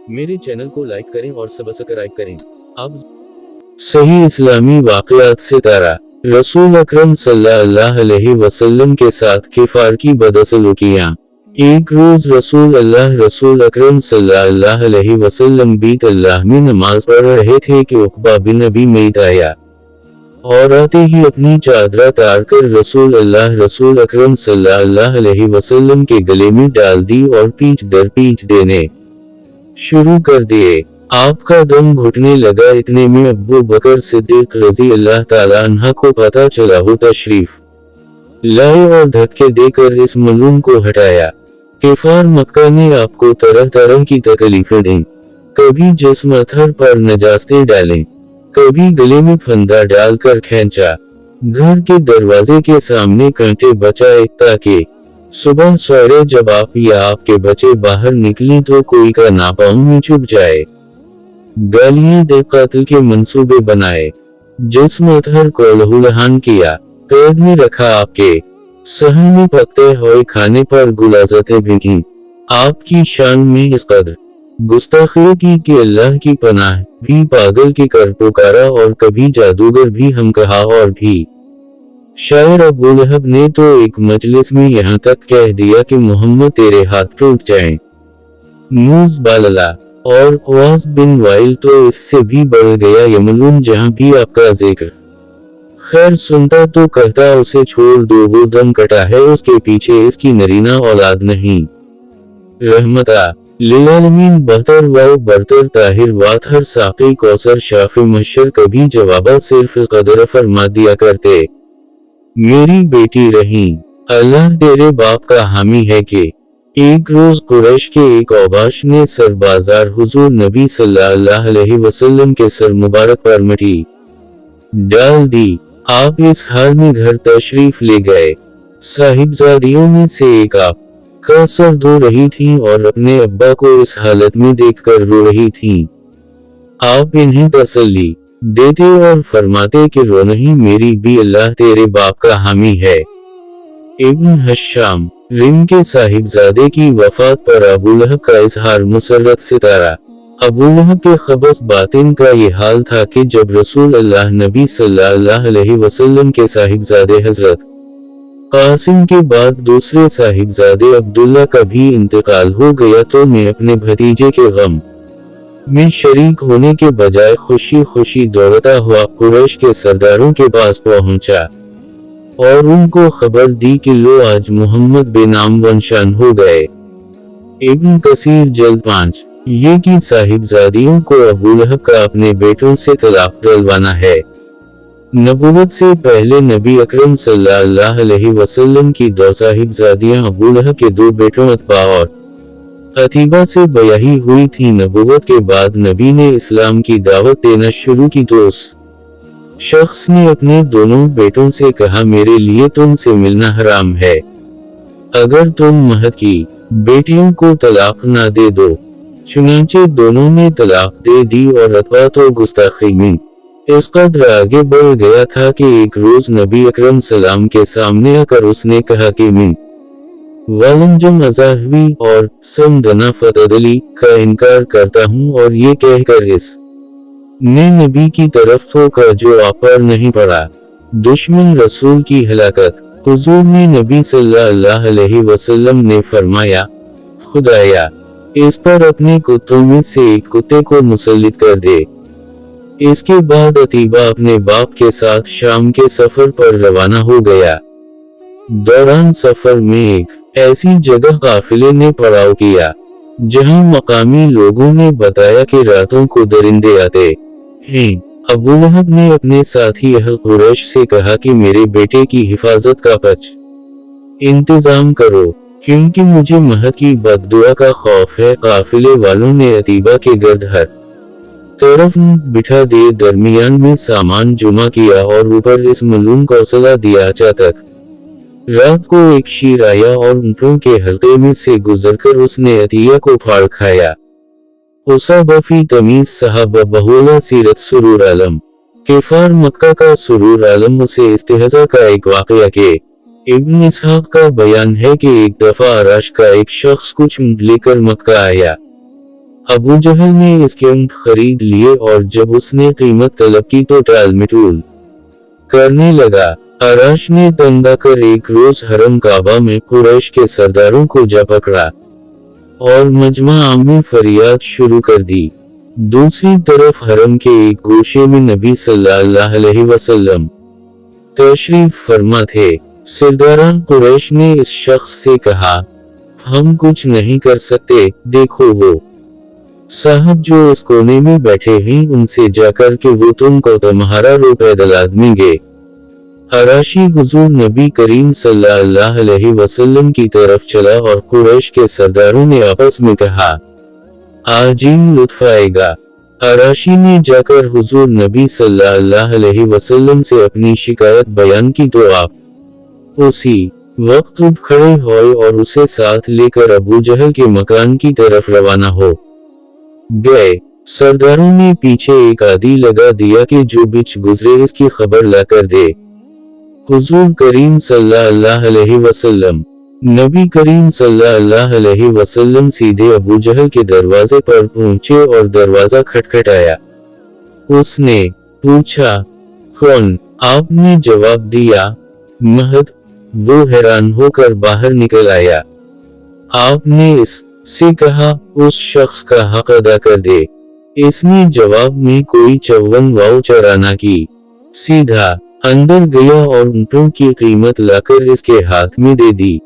मेरे चैनल को लाइक करें और सब्सक्राइब करें। अब सही इस्लामी वाक़यात से तारा रसूल अकरम सल्लल्लाहु अलैहि वसल्लम के साथ किफ़ार की बदसलूकियां। एक रोज रसूल अकरम सल्लल्लाहु अलैहि वसल्लम बीत अल्लाह में नमाज पढ़ रहे थे कि उक़बा बिन अबी मुयत आया और आते ही अपनी चादर तार कर रसूल अकरम सल्लल्लाहु अलैहि वसल्लम के गले में डाल दी और पीछ दर पीछ देने शुरू कर दिए। आपका दम घुटने लगा। इतने में अब्बू बकर सिद्दीक रज़ी अल्लाह ताला अन्हा को पता चला। वो तशरीफ लाए और धक्के देकर इस मलूम को हटाया। किफ़ार मक्का ने आपको तरह तरह की तकलीफें दी। कभी जिस्म अथर पर नजास्तें डालें, कभी गले में फंदा डालकर खींचा, घर के दरवाजे के सामने कांटे बचाए ताकि सुबह सवेरे जब आप या आपके बच्चे बाहर निकलें तो कोई का नापाउं में चुभ जाए। गालियां दे कत्ल के मंसूबे बनाए, जिस्म अतहर को लहूलहान किया, कैद में रखा। आपके सहन में पकते हुए खाने पर गुलाजतें भिगी। आपकी शान में इस कदर गुस्ताखी की कि अल्लाह की पनाह भी पागल के कर पुकारा और कभी जादूगर भी हम कहा और भी शायर अबू लहब ने तो एक मजलिस में यहाँ तक कह दिया कि मोहम्मद तेरे हाथ टूट जाएं। मूस बालला और ख़वास बिन वाइल तो इससे भी बढ़ गया। यमलून जहाँ भी आपका जिक्र खैर सुनता तो कहता उसे छोड़ दो, वो दम कटा है, उसके पीछे इसकी नरीना औलाद नहीं। रहमता लिलालमीन बहतर व बरतर ताहिर वातहर साक़ी कौसर शाफ़ी मशर कभी जवाबा सिर्फ इस कदर फरमा दिया करते, मेरी बेटी रही, अल्लाह तेरे बाप का हामी है कि। एक रोज कुरैश के एक औबाश ने सरबाजार हुजूर नबी सल्लल्लाहु अलैहि वसल्लम के सर मुबारक पर मिट्टी डाल दी। आप इस हाल में घर तशरीफ ले गए। साहिबजादियों में से एक आप का सर धो रही थीं और अपने अब्बा को इस हालत में देखकर रो रही थीं। आप इन्हें तसल्ली देते और फरमाते कि रो नहीं, मेरी भी अल्लाह तेरे बाप का हामी है। इब्न हश्शाम रिम के साहिबजादे की वफात पर अबू लहब का इजहार मुसर्रत सितारा। अबू लहब के खबस बातिन का ये हाल था कि जब रसूल अल्लाह नबी सल्लल्लाहु अलैहि वसल्लम के साहिबजादे हजरत कासिम के बाद दूसरे साहिबजादे अब्दुल्ला का भी इंतकाल हो गया तो मैं अपने भतीजे के गम में शरीक होने के बजाय खुशी खुशी दौड़ता हुआ कुरैश के सरदारों के पास पहुंचा और उनको खबर दी कि लो आज मोहम्मद बेनाम वंशान हो गए। इब्न कसीर जल्द 5 ये कि साहिबजादियों को अबू लहब का अपने बेटों से तलाक दिलवाना है। नबूवत से पहले नबी अकरम सल्लल्लाहु अलैहि वसल्लम की 2 साहिबजादियां अबू लहब के 2 बेटों अतबा और अतीबा से बयाही हुई थी। नबूवत के बाद नबी ने इस्लाम की दावत देना शुरू की तो उस शख्स ने अपने दोनों बेटों से कहा, मेरे लिए तुमसे मिलना हराम है। अगर तुम महद की बेटियों को तलाक ना दे दो। चुनांचे दोनों ने तलाक दे दी और अतबा तो गुस्ताखी में इस कदर आगे बढ़ गया था कि एक रोज नबी अकरम सलाम के सामने आकर उसने कहा कि मैं वालंजम अज़ाहवी और समदना फतदली का इनकार करता हूँ और ये कहकर इस ने नबी की तरफ थोका जो आप पर नहीं पड़ा। दुश्मन रसूल की हलाकत। हुजूर ने नबी सल्लल्लाहु अलैहि वसल्लम ने फरमाया, खुदाया इस पर अपने कुत्तों में से एक कुत्ते को मुसल्लित कर दे। इसके बाद अतीबा अपने बाप के साथ शाम के सफर पर रवाना हो गया। दौरान सफर में एक ऐसी जगह काफिले ने पड़ाव किया जहां मकामी लोगों ने बताया कि रातों को दरिंदे आते हैं। अबू लहब ने अपने साथी अहल कुरैश से कहा कि मेरे बेटे की हिफाजत का कुछ इंतजाम करो क्योंकि मुझे महद की बददुआ का खौफ है। काफिले वालों ने अतीबा के गर्द हर तरफ बिठा दिए, दरमियान में सामान जुमा किया और ऊपर इस मलूम को सला दिया। अचानक रात को एक शेर आया और ऊँटों के हल्के में से गुजरकर उसने अतिया को फाड़ खाया। उसाबफी तमीज साहब बहुला सीरत सुरूर आलम। किफ़ार मक्का का सुरूर आलम उसे इस्तेहज़ा का एक वाक़या के इब्न इसहाक़ का बयान है कि एक दफा अराश का एक शख्स कुछ ऊँट लेकर मक्का आया। ابو جہل نے इसके ऊंट खरीद लिए और जब उसने कीमत तलब की तो टाल मटोल करने लगा। अराश ने तंगा कर एक रोज हरम काबा में कुरैश के सरदारों को जा पकड़ा और मजमा में फरियाद शुरू कर दी। दूसरी तरफ हरम के एक गोशे में नबी सल्लल्लाहु अलैहि वसल्लम तशरीफ फरमा थे। सरदारान कुरैश ने इस शख्स से कहा, हम कुछ नहीं कर सकते, देखो वो साहब जो इस कोने में बैठे हैं उनसे जाकर के वो तुमको तुम्हारा रो पैदल आदमीगे। अराशी हुजूर नबी करीम सल्लल्लाहु अलैहि वसल्लम की तरफ चला और कुरैश के सरदारों ने आपस में कहा, आजीम लुत्फ आएगा। अराशी ने जाकर हुजूर नबी सल्लल्लाहु अलैहि वसल्लम से अपनी शिकायत बयान की तो आप उसी वक्त उठ खड़े हुए और उसे साथ लेकर अबू जहल के मकान की तरफ रवाना हो गए। सरदारों ने पीछे एक आदि लगा दिया कि जो बिच गुजरे इसकी खबर ला कर दे। हुजूर करीम सल्लल्लाहु अलैहि वसल्लम नबी करीम सल्लल्लाहु अलैहि वसल्लम सीधे अबू जहल के दरवाजे पर पहुंचे और दरवाजा खटखटाया। उसने पूछा, कौन? आपने जवाब दिया, महद। वो हैरान होकर बाहर निकल आया। आपने इससे कहा, उस शख्स का हक अदा कर दे। इसने जवाब में कोई 54 वाव चराना की। सीधा अंदर गया और ऊंटों की कीमत लाकर इसके हाथ में दे दी।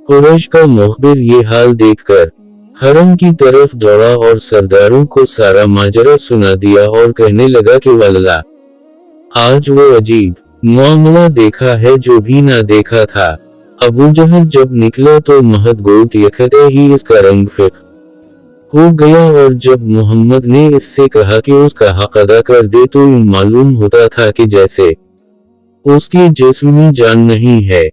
कुरैश का मुखबिर ये हाल देखकर हरम की तरफ दौड़ा और सरदारों को सारा माजरा सुना दिया और कहने लगा कि वल्लाह, आज वो अजीब मामला देखा है जो भी ना देखा था। अबू जहल जब निकला तो महद गोट यखते ही इसका रंग फिक हो गया और जब मोहम्मद ने इससे कहा कि उसका हक अदा कर दे तो मालूम होता था कि जैसे उसके जिस्म में जान नहीं है।